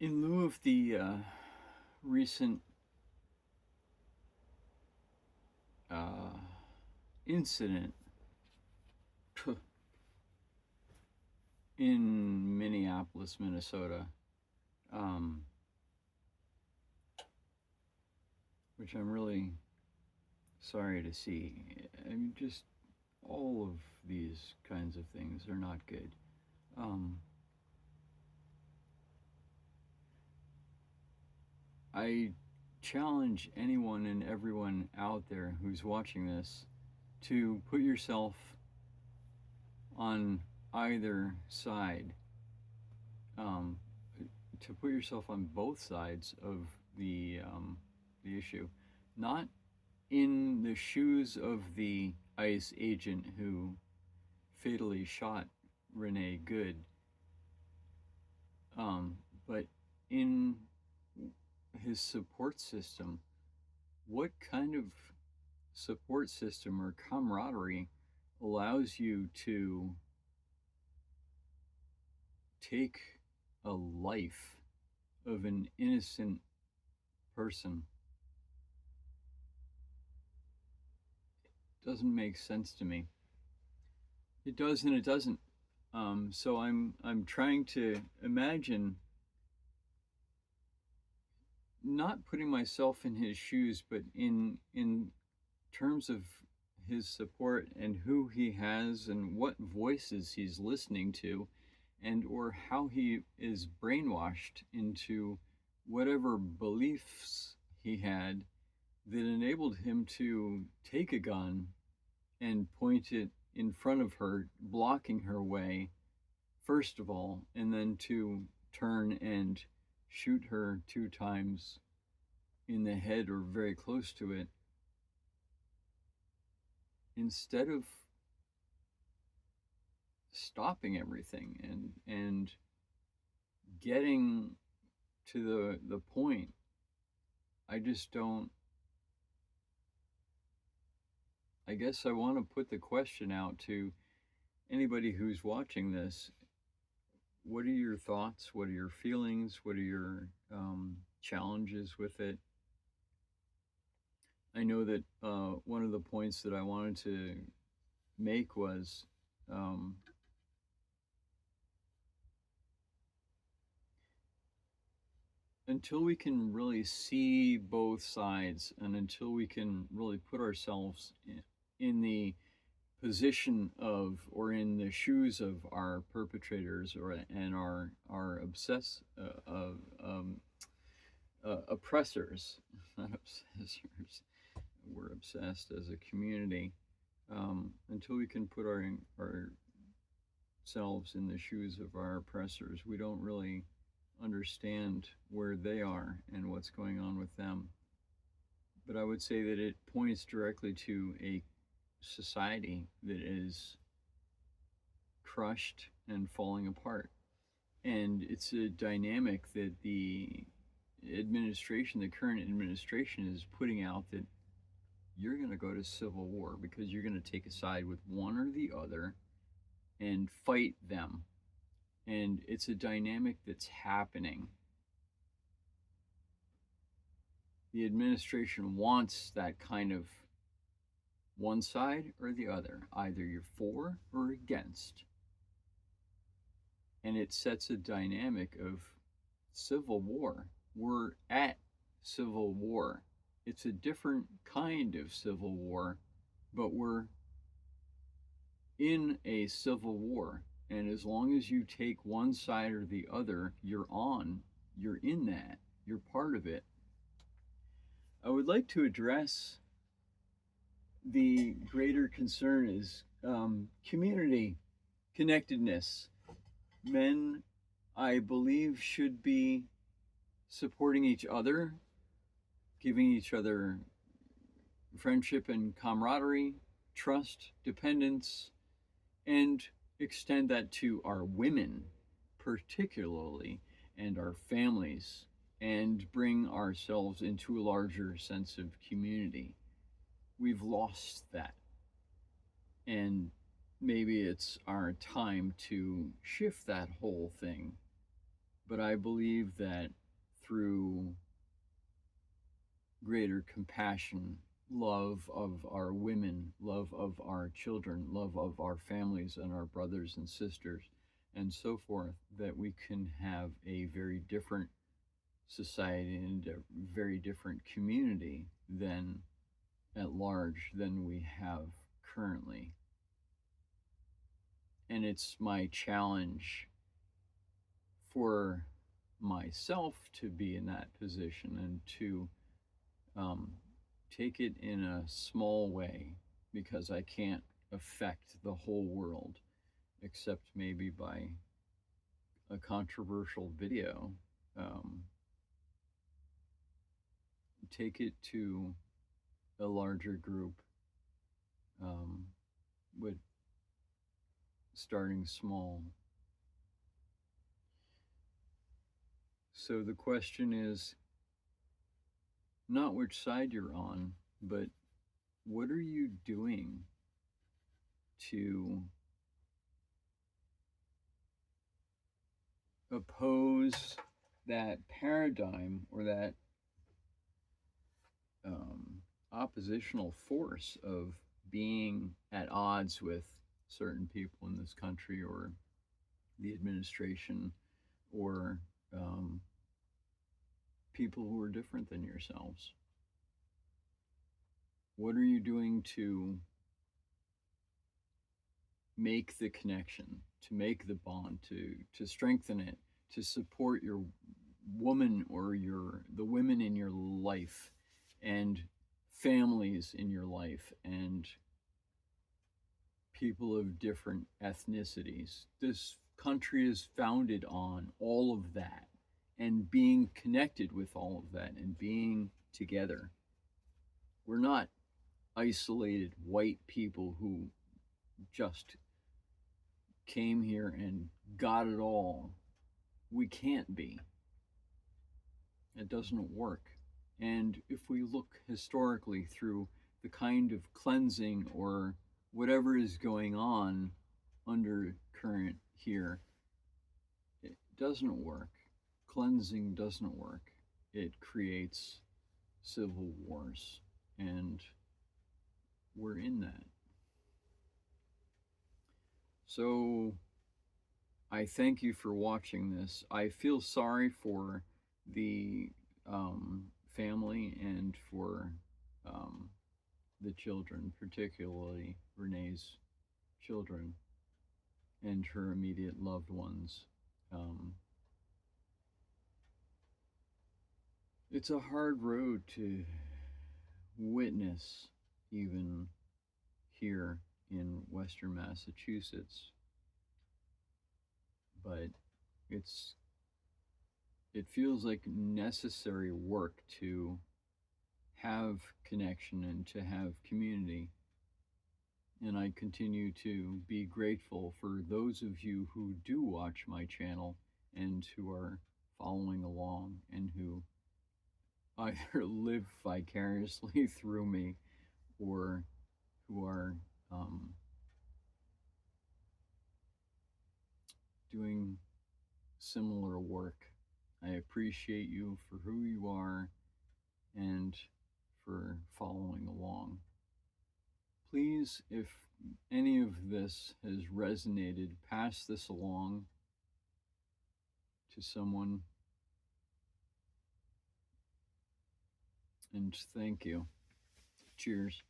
In lieu of the recent uh, incident in Minneapolis, Minnesota, um, which I'm really sorry to see. I mean, just all of these kinds of things are not good. Um, I challenge anyone and everyone out there who's watching this to put yourself on either side, um, to put yourself on both sides of the issue, not in the shoes of the ICE agent who fatally shot Renee Good, but in his support system. What kind of support system or camaraderie allows you to take a life of an innocent person? Doesn't make sense to me. It does and it doesn't. So I'm trying to imagine not putting myself in his shoes, but in terms of his support and who he has and what voices he's listening to, and or how he is brainwashed into whatever beliefs he had that enabled him to take a gun and point it in front of her, blocking her way, first of all, and then to turn and shoot her two times in the head or very close to it, instead of stopping everything and getting to the point. I just don't. I guess I want to put the question out to anybody who's watching this. What are your thoughts? What are your feelings? What are your challenges with it? I know that one of the points that I wanted to make was um, until we can really see both sides and until we can really put ourselves in the position of or in the shoes of our perpetrators or and our oppressors, not obsessors. We're obsessed as a community. Until we can put ourselves in the shoes of our oppressors, we don't really understand where they are and what's going on with them. But I would say that it points directly to a society that is crushed and falling apart. And it's a dynamic that the administration, the current administration, is putting out that you're going to go to civil war because you're going to take a side with one or the other and fight them. And it's a dynamic that's happening. The administration wants that kind of one side or the other. Either you're for or against. And it sets a dynamic of civil war. We're at civil war. It's a different kind of civil war, but we're in a civil war. And as long as you take one side or the other, you're in that, you're part of it. I would like to address the greater concern is community connectedness. Men, I believe, should be supporting each other, giving each other friendship and camaraderie, trust, dependence, and extend that to our women, particularly, and our families, and bring ourselves into a larger sense of community. We've lost that. And maybe it's our time to shift that whole thing But I believe that through greater compassion, love of our women, love of our children, love of our families and our brothers and sisters, and so forth, that we can have a very different society and a very different community than at large than we have currently. And it's my challenge for myself to be in that position and to um, take it in a small way, because I can't affect the whole world except maybe by a controversial video. Um, take it to a larger group, um, with starting small. So the question is not which side you're on, but what are you doing to oppose that paradigm or that oppositional force of being at odds with certain people in this country or the administration or um, people who are different than yourselves? What are you doing to make the connection, to make the bond, to strengthen it, to support your woman or the women in your life and families in your life and people of different ethnicities? This country is founded on all of that and being connected with all of that and being together. We're not isolated white people who just came here and got it all. We can't be. It doesn't work. And if we look historically through the kind of cleansing or whatever is going on under current here, it doesn't work. Cleansing doesn't work. It creates civil wars, and we're in that. So I thank you for watching this. I feel sorry for the family and for the children, particularly Renee's children and her immediate loved ones. Um, it's a hard road to witness, even here in Western Massachusetts, but it feels like necessary work to have connection and to have community. And I continue to be grateful for those of you who do watch my channel and who are following along and who either live vicariously through me or who are doing similar work. I appreciate you for who you are and for following along. Please, if any of this has resonated, pass this along to someone. And thank you. Cheers.